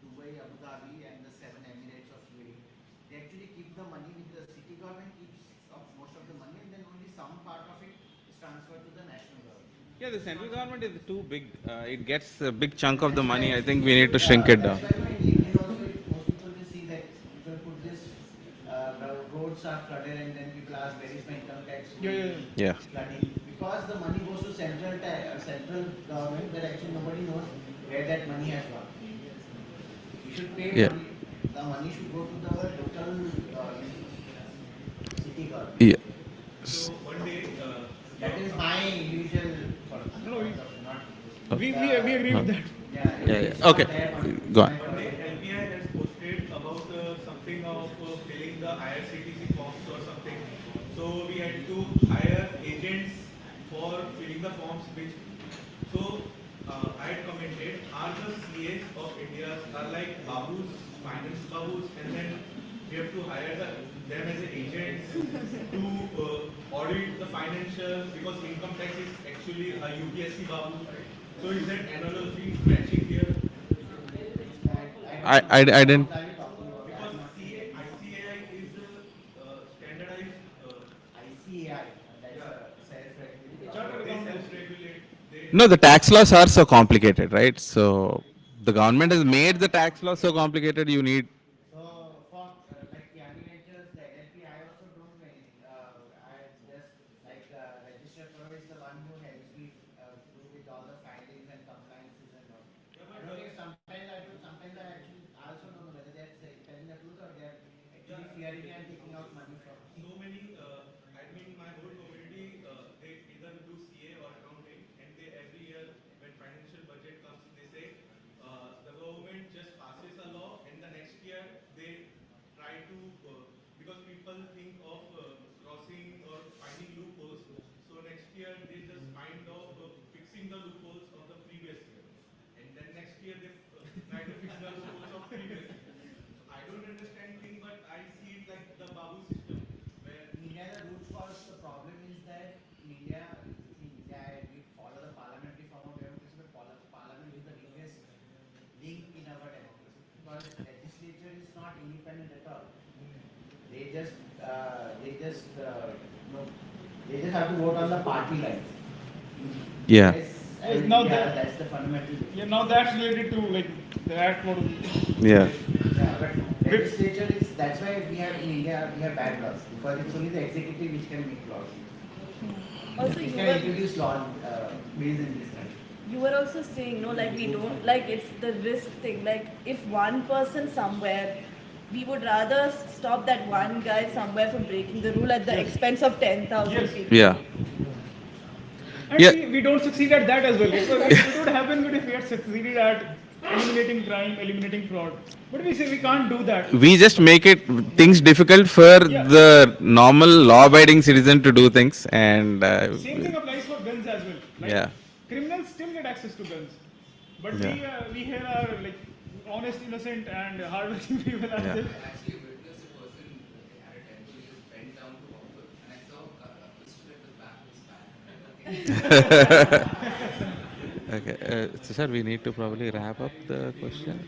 Dubai, Abu Dhabi and the 7 Emirates of UAE, they actually keep the money with the city government, keeps most of the money and then only some part of it is transferred to the national government. Yeah, the central government is too big. It gets a big chunk of the money. I think we need to shrink it down. That's why in Indian also, most people will see that people put this, the roads are flooded and then people ask where is my income tax? Yeah. Flooding. Because the money goes to central government, but actually nobody knows where that money has gone. We should pay Yeah. money, the money should go to the local city government. Yeah. So one day, That is my individual No, not. we agree with that. Yeah. Okay. Go on. one day LBI has posted about something of filling the IRCTC forms or something. So we had to hire agents for filling the forms. So I had commented, are the CAs of India are like babus, finance babus, and then we have to hire them as an agent to audit the financial, because income tax is actually a UPSC babu. So is that analogy matching here? I didn't. Because ICAI is standardized. ICAI, that's a self-regulated. They self-regulate. They No, the tax laws are so complicated, right? So the government has made the tax laws so complicated. You need. So for like the agricultures, the LLP, I also don't know anything. I just like registered pro is the one who helps me do with all the filings and compliance they just have to vote on the party lines. Yeah. Yes, now that, That's the fundamental. yeah, now that's related to like the act model. Yeah. Yeah, but legislature is, that's why we have in India, we have bad laws, because it's only the executive which can make laws. Also, Which you can were, introduce law based in this country. you were also saying, no, like we don't, like it's the risk thing. Like if one person somewhere, we would rather stop that one guy somewhere from breaking the rule at the expense of 10,000 Yes. people. Yeah. And Yeah. we don't succeed at that as well. It would happen good if we had succeeded at eliminating crime, eliminating fraud. But we say we can't do that. We just make it things difficult for Yeah. the normal law-abiding citizen to do things, and Same thing applies for guns as well. Like, yeah. criminals still get access to guns, but Yeah. we here are like honest, innocent, and hardworking people are Yeah. just. I actually witnessed a person at a temple, he just bent down to offer, and I saw a pistol at the back of his back. Okay, so sir, we need to probably wrap up the question.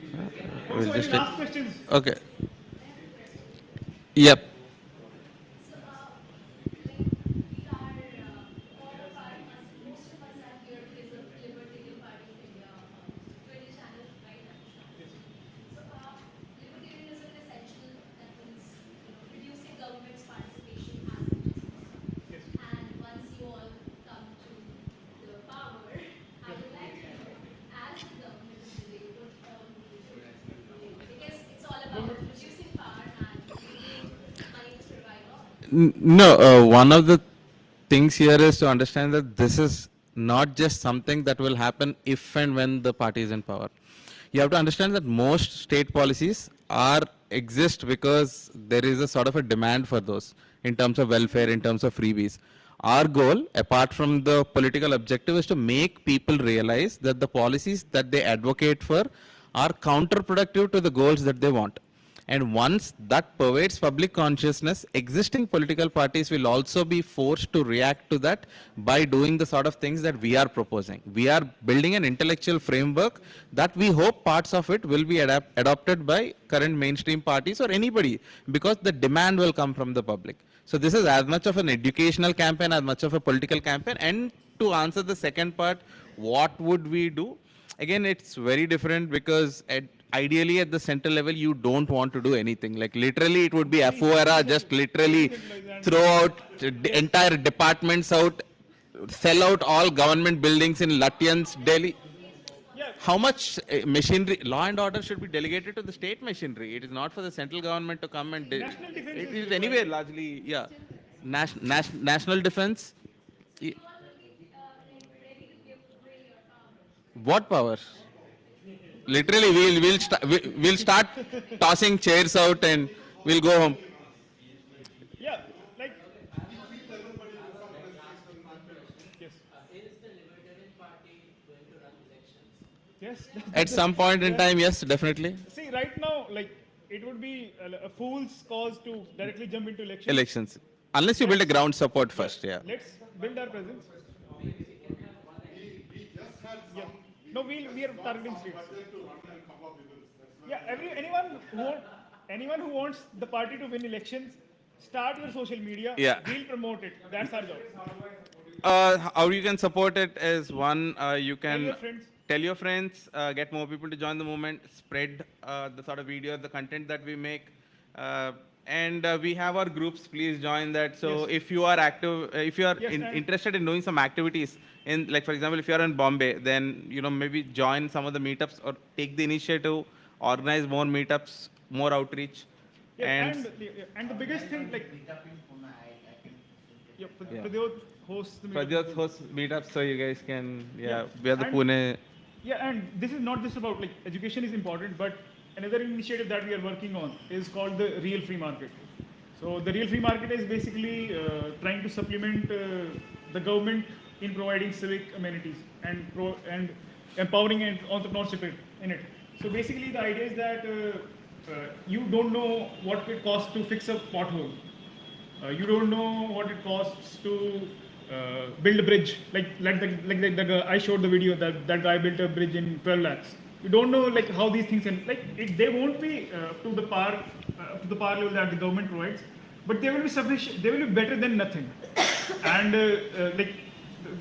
We'll Also, just any take. last questions? Okay. Yep. No, one of the things here is to understand that this is not just something that will happen if and when the party is in power. You have to understand that most state policies are exist because there is a sort of a demand for those in terms of welfare, in terms of freebies. Our goal, apart from the political objective, is to make people realize that the policies that they advocate for are counterproductive to the goals that they want. And once that pervades public consciousness, existing political parties will also be forced to react to that by doing the sort of things that we are proposing. We are building an intellectual framework that we hope parts of it will be adopted by current mainstream parties or anybody, because the demand will come from the public. So this is as much of an educational campaign as much of a political campaign. And to answer the second part, what would we do? Again, it's very different because ideally at the central level, you don't want to do anything. Like literally, it would be afuera, just literally throw out entire departments out, sell out all government buildings in Lutyens, Delhi. Yeah. How much machinery, law and order should be delegated to the state machinery? It is not for the central government to come and. National defense It is is anyway largely, yeah. National defense. What power? Literally, we'll start tossing chairs out and we'll go home. Yeah, like. Yes. Is the Libertarian Party going to run elections? Yes. At some point in time, yes, definitely. See, right now, like it would be a fool's cause to directly jump into elections. Elections. Unless you build a ground support first, yeah. Let's build our presence. Yeah. No, we are targeting states. Yeah, anyone who wants the party to win elections, start your social media. Yeah. We'll promote it. That's our job. How you can support it is one, you can your friends. tell your friends, get more people to join the movement, spread the sort of videos, the content that we make. And we have our groups, please join that. So Yes. if you are active, if you are Yes, and- interested in doing some activities, in like for example, if you are in Bombay, then maybe join some of the meetups or take the initiative, organize more meetups, more outreach. Yeah, and the biggest thing, like, yeah, Yeah. Pradyot hosts the meetup. Pradyot hosts meetups, so you guys can, we are the And- Pune. Yeah, and this is not just about like education is important, but another initiative that we are working on is called the Real Free Market. So the Real Free Market is basically trying to supplement the government in providing civic amenities and empowering and entrepreneurship in it. So basically, the idea is that you don't know what it costs to fix a pothole. You don't know what it costs to build a bridge. Like I showed the video that guy built a bridge in 12 lakhs. you don't know like how these things can like they won't be to the par level that the government provides, but they will be sufficient. They will be better than nothing. And like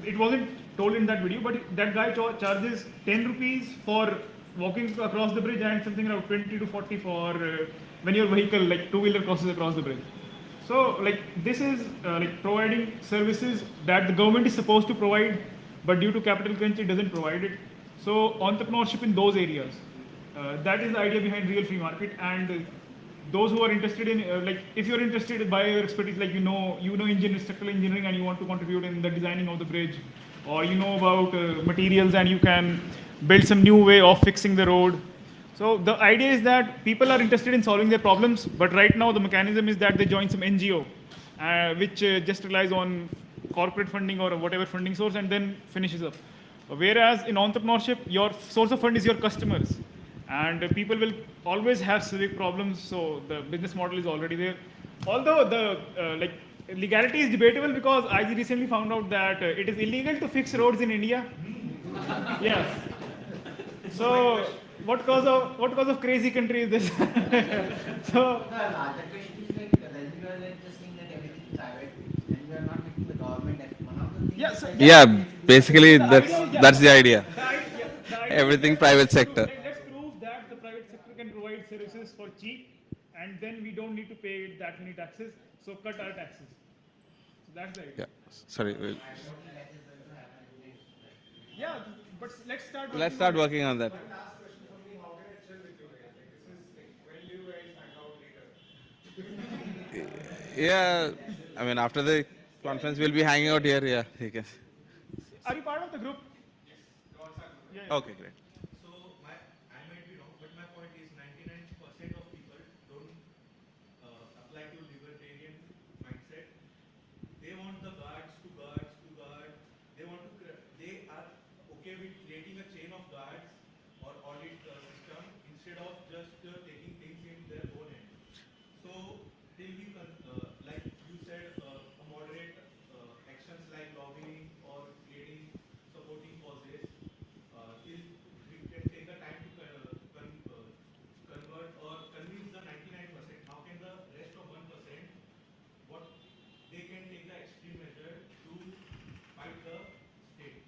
it wasn't told in that video, but that guy charges 10 rupees for walking across the bridge and something around 20 to 40 for when your vehicle like two-wheeler crosses across the bridge. So like this is like providing services that the government is supposed to provide, but due to capital crunch it doesn't provide it. So entrepreneurship in those areas, that is the idea behind real free market. And those who are interested in like if you're interested by your expertise, like you know structural engineering and you want to contribute in the designing of the bridge, or you know about materials and you can build some new way of fixing the road. So the idea is that people are interested in solving their problems, but right now the mechanism is that they join some NGO, which just relies on corporate funding or whatever funding source and then finishes up. Whereas in entrepreneurship, your source of fund is your customers, and people will always have civic problems. So the business model is already there. Although the like legality is debatable, because I recently found out that it is illegal to fix roads in India. Yes. So what cause of crazy country is this? So The larger question is like, then we are just saying that everything is private, and we are not making the government as one of the things. yeah, so, Yeah, basically that's the idea. The idea Everything private sector. Let's prove that the private sector can provide services for cheap, and then we don't need to pay that many taxes. So cut our taxes. So that's the idea. Yeah. Sorry. Yeah, but let's start. Let's start working on that. Yeah, I mean, after the conference, we'll be hanging out here. Yeah, you can. Are you part of the group? Okay, great. So I might be wrong, but my point is 99% of people don't apply to libertarian mindset. They want the guards to guard. They want to. They are okay with creating a chain of guards or audit system instead of just taking things in their own hand. So till we like you said, moderate actions like lobbying or creating supporting causes. Till we can take the time to convert or convince the 99%. How can the rest of 1%, what they can take the extreme measure to fight the state?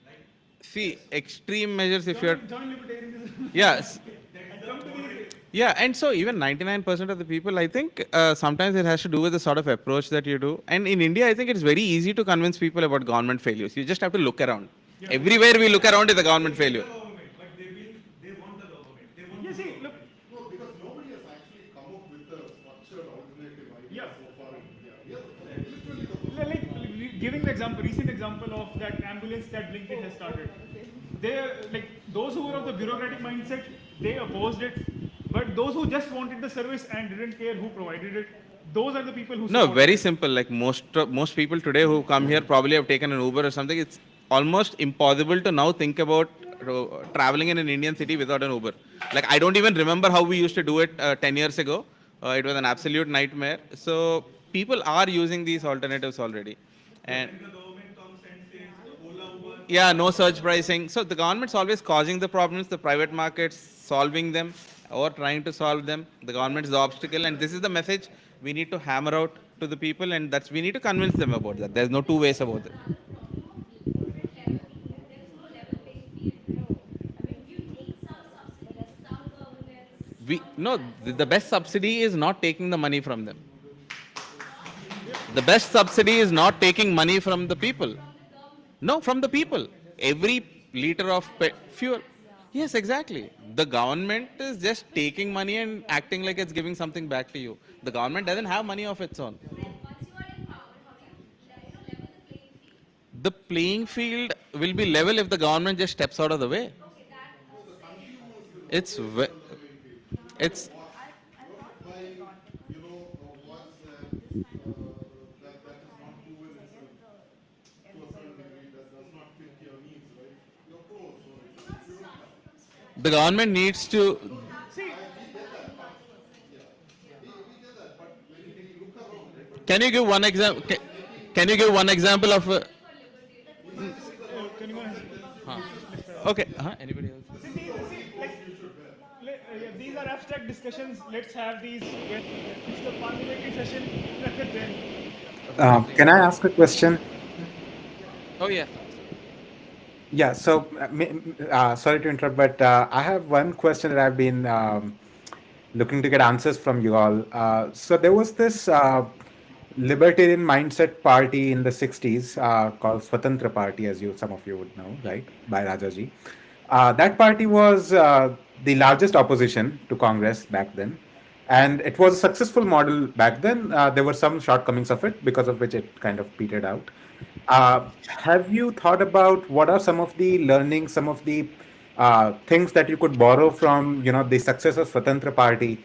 Like See, extreme measures if you're. Join libertarianism. Yes. that's the moderate. Yeah, and so even 99% of the people, I think sometimes it has to do with the sort of approach that you do. And in India, I think it's very easy to convince people about government failures. You just have to look around. Everywhere we look around is a government failure. Government, but they want the government. They want You see, look. No, because nobody has actually come up with a structured alternative idea Yeah. so far in India. We are literally the first. Like giving the example, recent example of that ambulance that Blinkit has started. They like those who were of the bureaucratic mindset, they opposed it. But those who just wanted the service and didn't care who provided it, those are the people who. No, supported very it. simple. Like most people today who come here probably have taken an Uber or something. It's almost impossible to now think about traveling in an Indian city without an Uber. Like I don't even remember how we used to do it 10 years ago. It was an absolute nightmare. So people are using these alternatives already. And the government comes and says Ola, Uber. yeah, no surge pricing. So the government's always causing the problems, the private markets solving them or trying to solve them. The government is the obstacle, and this is the message we need to hammer out to the people, and we need to convince them about that. There's no two ways about it. The best subsidy is not taking the money from them. The best subsidy is not taking money from the people. No, from the people. Every liter of fuel. Yes, exactly. The government is just taking money and acting like it's giving something back to you. The government doesn't have money of its own. The playing field will be level if the government just steps out of the way. It's By, you know, what's that is not proven itself to a certain degree, that does not fit your needs, right? You're poor, so if you don't. the government needs to. See, We get that, but when you look around, right? Can you give one example? Can you give one example of? can you go ahead? Okay. Anybody else? See, these are abstract discussions. Let's have these when it's the parliamentary session. Then. Can I ask a question? Oh yeah. Yeah, so sorry to interrupt, but I have one question that I've been looking to get answers from you all. So there was this libertarian mindset party in the 60s called Swatantra Party, as some of you would know, right, by Rajaji. That party was the largest opposition to Congress back then. And it was a successful model back then. There were some shortcomings of it, because of which it kind of petered out. Have you thought about what are some of the learnings, some of the things that you could borrow from, the success of Swatantra Party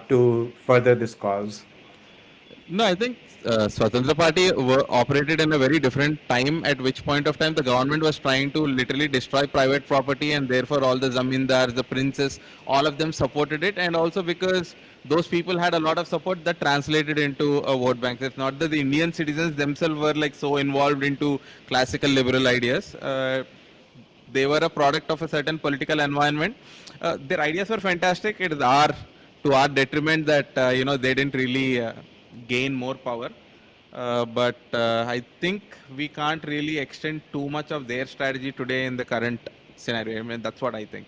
to further this cause? No, I think Swatantra Party operated in a very different time, at which point of time the government was trying to literally destroy private property, and therefore all the zamindars, the princes, all of them supported it, and also because those people had a lot of support that translated into a vote bank. It's not that the Indian citizens themselves were like so involved into classical liberal ideas. They were a product of a certain political environment. Their ideas were fantastic. It is to our detriment that they didn't really gain more power. But I think we can't really extend too much of their strategy today in the current scenario. I mean, that's what I think.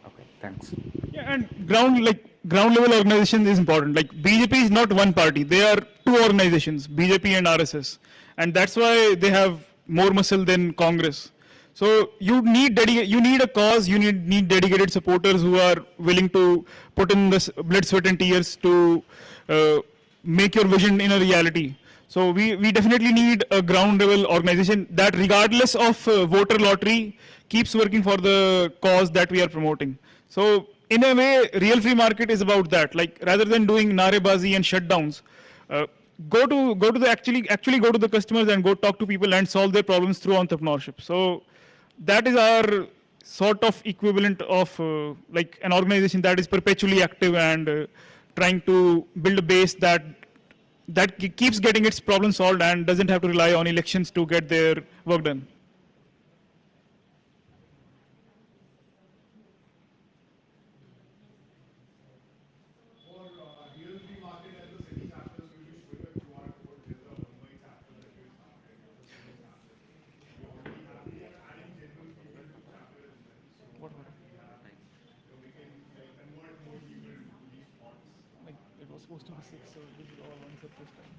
Okay, thanks. Yeah, and ground level organization is important. Like BJP is not one party; they are two organizations, BJP and RSS, and that's why they have more muscle than Congress. So you need a cause. You need dedicated supporters who are willing to put in the blood, sweat, and tears to make your vision in a reality. So we definitely need a ground level organization that, regardless of voter lottery, keeps working for the cause that we are promoting. So in a way, real free market is about that. Like, rather than doing narebazi and shutdowns, actually go to the customers and go talk to people and solve their problems through entrepreneurship. So that is our sort of equivalent of like an organization that is perpetually active and trying to build a base that keeps getting its problem solved and doesn't have to rely on elections to get their work done. Supposed to be 6, so this is all one separate time.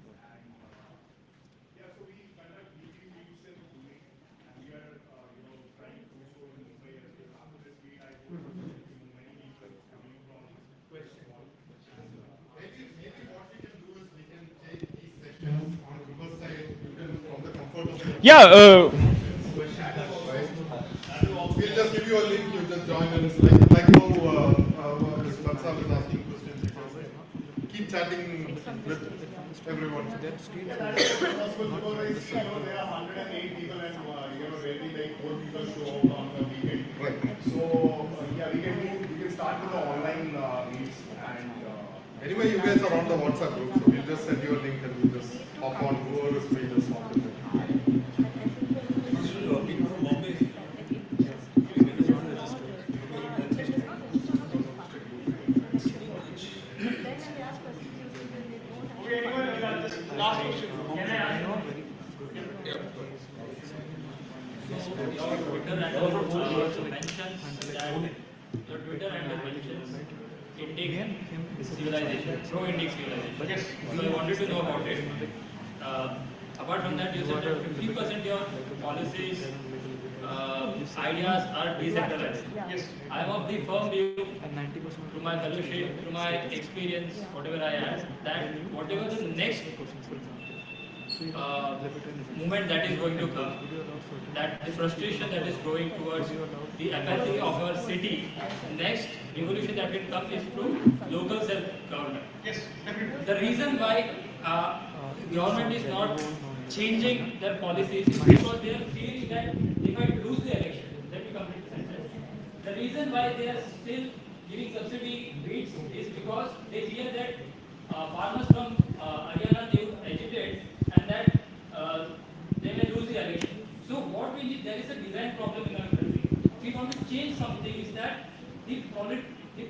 Yeah, so we conduct weekly meetings in Pune, and we are, trying to show in Mumbai as well. After this meet, I go to many people coming from question. Maybe what we can do is we can take these sessions on the reverse side, you can from the comfort of your Yeah. We'll just give you a link, you just join and it's like how Mr. Bansal is asking questions. Keep chatting with everyone. There are 108 people and really like 4 people show up on the weekend. Right. So we can start with the online meets and anyway you guys are on the WhatsApp group, so we'll just send you a link and we'll just hop on whoever is free just hop in. People from Bombay. Your Twitter handle mentions Indic civilization, pro-Indic civilization. So I wanted to know about it. Apart from that, you said that 50% of your policies, ideas are decentralized. Yes. I am of the firm view, through my fellowship, through my experience, whatever I add, that whatever the next movement that is going to come, that the frustration that is growing towards the apathy of our city, next revolution that will come is through local self-government. Yes, definitely. The reason why government is not changing their policies is because they are fearing that they might lose the election. Let me complete the sentence. The reason why they are still giving subsidy rates is because they fear that farmers from Haryana, they would agitate and that they may lose the election. So what we need, there is a design problem in our country. If we want to change something, is that the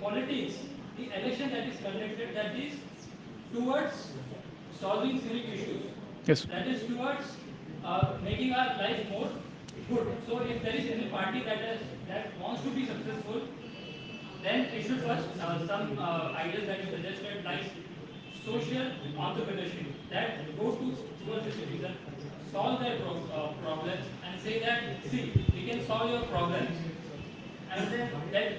politics, the election that is conducted, that is towards solving civic issues. Yes. That is towards making our life more good. So if there is any party that wants to be successful, then it should first some ideas that you suggested, like social entrepreneurship, that go towards the citizen, solve their problems, and say that, see, we can solve your problems, and then that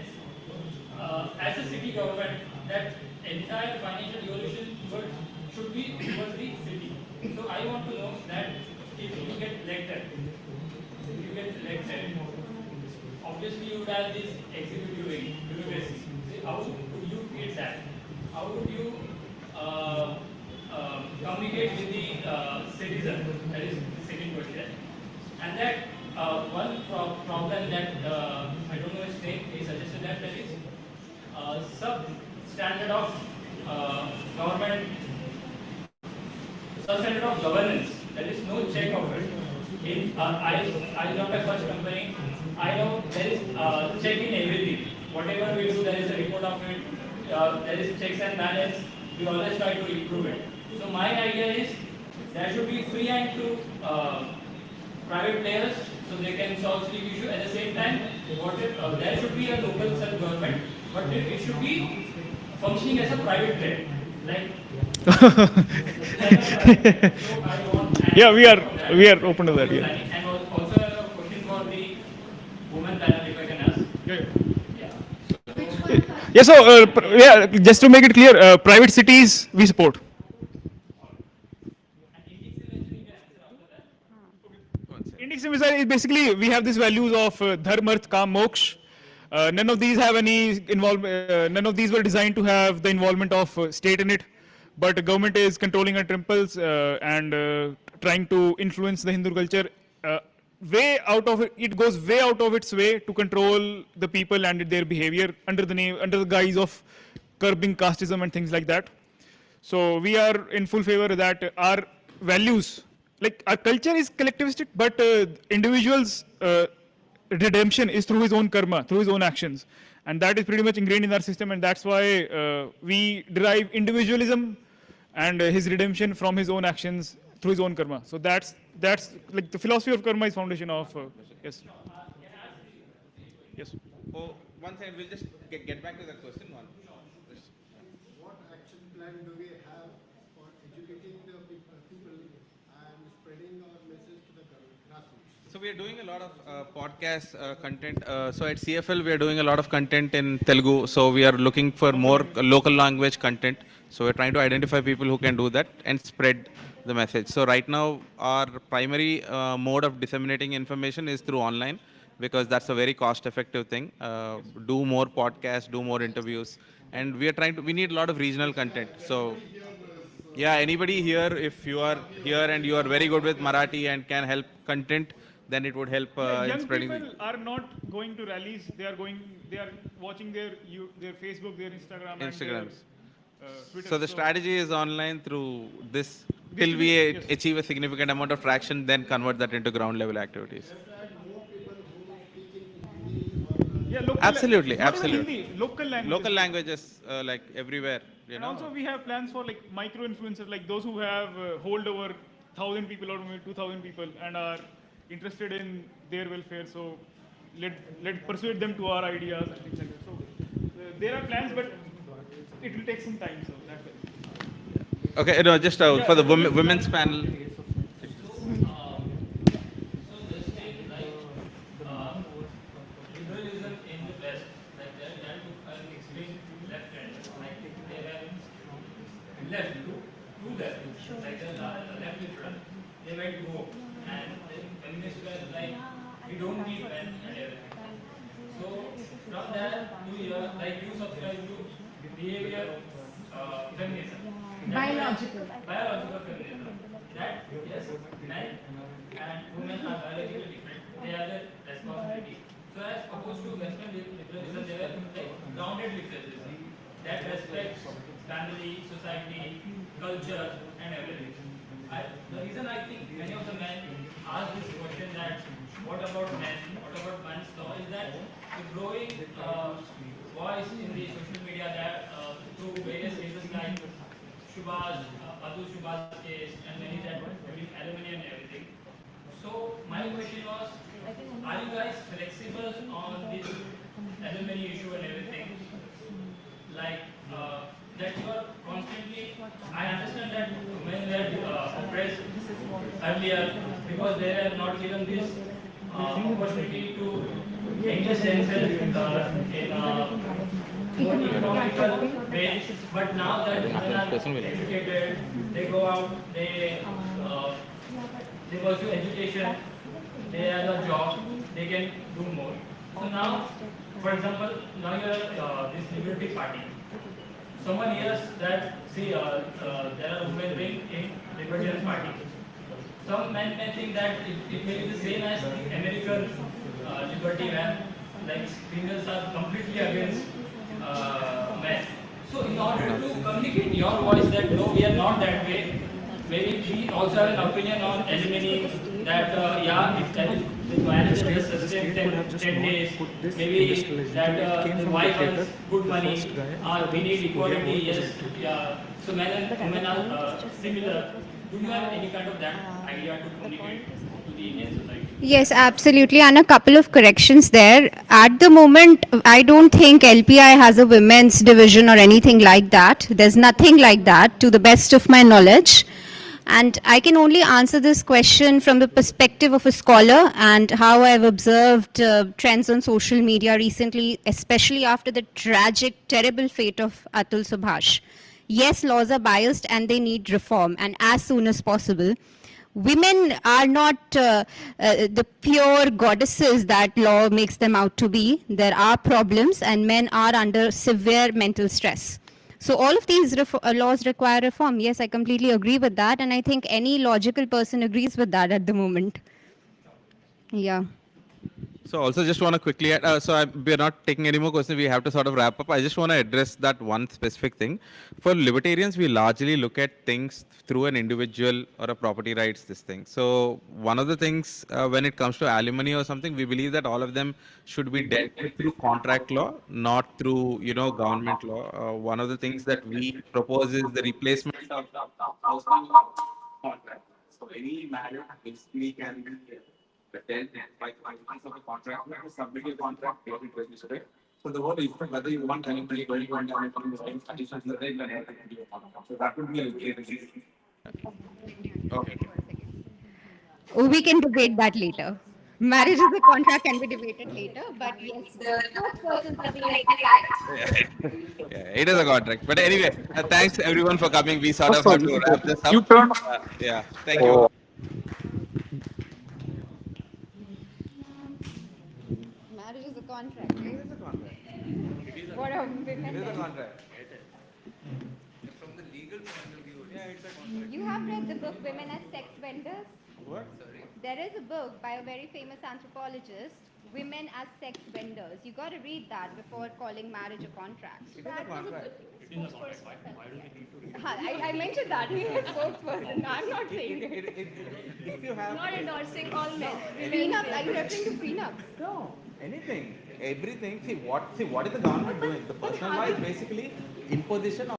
as a city government, that entire financial evolution should be towards the city. So I want to know that if you get elected, obviously you would have this executive bureaucracy. How would you create that? How would you communicate with the citizen? That is the second question. And that one problem that I don't know his name, he suggested that there is substandard of government, substandard of governance. There is no check of it. I got my first company. I know there is check in everything. Whatever we do, there is a report of it. There is checks and balance. We always try to improve it. So my idea is there should be free hand to private players, so they can solve civic issue. At the same time, there should be a local self-government, but it should be functioning as a private player. Like, Yeah, we are open to that. Yeah. and also a question for the women panel, if I can ask. Yeah. So yeah, just to make it clear, private cities we support. Indic civilization is basically we have these values of dharma, arth, kam, moksha. None of these have any involvement. None of these were designed to have the involvement of state in it. But the government is controlling our temples and trying to influence the Hindu culture way out of it. It goes way out of its way to control the people and their behavior under the guise of curbing casteism and things like that. So we are in full favor that our values, like our culture is collectivistic, but individuals' redemption is through his own karma, through his own actions. And that is pretty much ingrained in our system, and that's why we derive individualism and his redemption from his own actions through his own karma. So that's like the philosophy of karma is foundation of yes. Yes. Oh, one second, we'll just get back to that question one. What action plan do we have for educating the people and spreading our message to the grassroots? So we are doing a lot of podcast content. So at CFL we are doing a lot of content in Telugu. So we are looking for more local language content. So we're trying to identify people who can do that and spread the message. So right now our primary mode of disseminating information is through online, because that's a very cost-effective thing. Do more podcasts, do more interviews, and we are we need a lot of regional content. So yeah, anybody here, if you are here and you are very good with Marathi and can help content, then it would help in Young spreading. people are not going to rallies. They are watching their Facebook, their Instagram, and their, Instagrams. Twitter. So the strategy is online through this till we achieve a significant amount of traction, then convert that into ground level activities. Yeah, local Absolutely, not even absolutely. Hindi, local languages. Local languages like everywhere, you And know. also we have plans for like micro influencers, like those who have hold over 1,000 people or maybe 2,000 people and are interested in their welfare. So let persuade them to our ideas and things like that. So there are plans, but it will take some time. So that's it. Okay, no, just for the women's panel. Liberalism in the West, like they're trying to explain left hand, like they have left, two left, like the left is front. They went to home, and the feminists were like, we don't need men and everything. So from there to here, like you subscribe to behavior feminism. Biological feminism. That yes, men and women are biologically different. They have the responsibility. So as opposed to Western liberalism, they were like grounded liberalism that respects family, society, culture, and everything. The reason I think many of the men ask this question that what about men, what about men's law, is that the growing voice in the social media that through various cases like Shubhas, Atul Shubhas case, and many that during aluminum and everything. So my question was, are you guys flexible on this aluminum issue and everything? Like that you are constantly. I understand that when we are oppressed earlier because they are not given this opportunity to engage themselves in more economical way. But now that women are educated, they go out, they pursue education, they have a job, they can do more. So now, for example, now you are this Liberty Party. Someone hears that, see, there are women being in Libertarian Party. Some men may think that it may be the same as the American liberty when like females are completely against men. So in order to communicate your voice that no, we are not that way, maybe we also have an opinion on alimony that yeah, if the marriage is sustained 10 days, maybe that the wife earns good money, we need equality, yes, yeah. So men and women are similar. Do you have any kind of that idea to communicate to the Indian society? Yes, absolutely. And a couple of corrections there. At the moment, I don't think LPI has a women's division or anything like that. There's nothing like that, to the best of my knowledge. And I can only answer this question from the perspective of a scholar and how I've observed trends on social media recently, especially after the tragic, terrible fate of Atul Subhash. Yes, laws are biased and they need reform, and as soon as possible. Women are not the pure goddesses that law makes them out to be. There are problems, and men are under severe mental stress. So all of these laws require reform. Yes, I completely agree with that, and I think any logical person agrees with that at the moment. Yeah. So also just want to quickly add, we're not taking any more questions. We have to sort of wrap up. I just want to address that one specific thing. For libertarians, we largely look at things through an individual or a property rights, this thing. So one of the things when it comes to alimony or something, we believe that all of them should be dealt with through contract law, not through, government law. One of the things that we propose is the replacement of the housing contract. So any matter basically can be but then by 5 months of the contract, you have to submit your contract, get it registered. So the whole issue, whether you want anybody, whether you want anybody, the same conditions, the rate, and everything. So that would be a case. Okay. We can debate that later. Marriage is a contract can be debated later, but yes, the spokespersons are being like Yeah, it is a contract. But anyway, thanks everyone for coming. We sort of have to wrap this up. Yeah, thank you. marriage is a contract. It is a contract. What are women? It is a contract. From the legal point of view, yeah, it's a You have read the book Women as Sex Vendors? What? sorry. There is a book by a very famous anthropologist, Women as Sex Vendors. You got to read that before calling marriage a contract. It is a contract. I mentioned that. He's a spokesperson. I'm not saying it. If you have Not endorsing all men. Prenups, are you referring to prenups? no anything, everything. See what is the government doing? The personal law is basically imposition of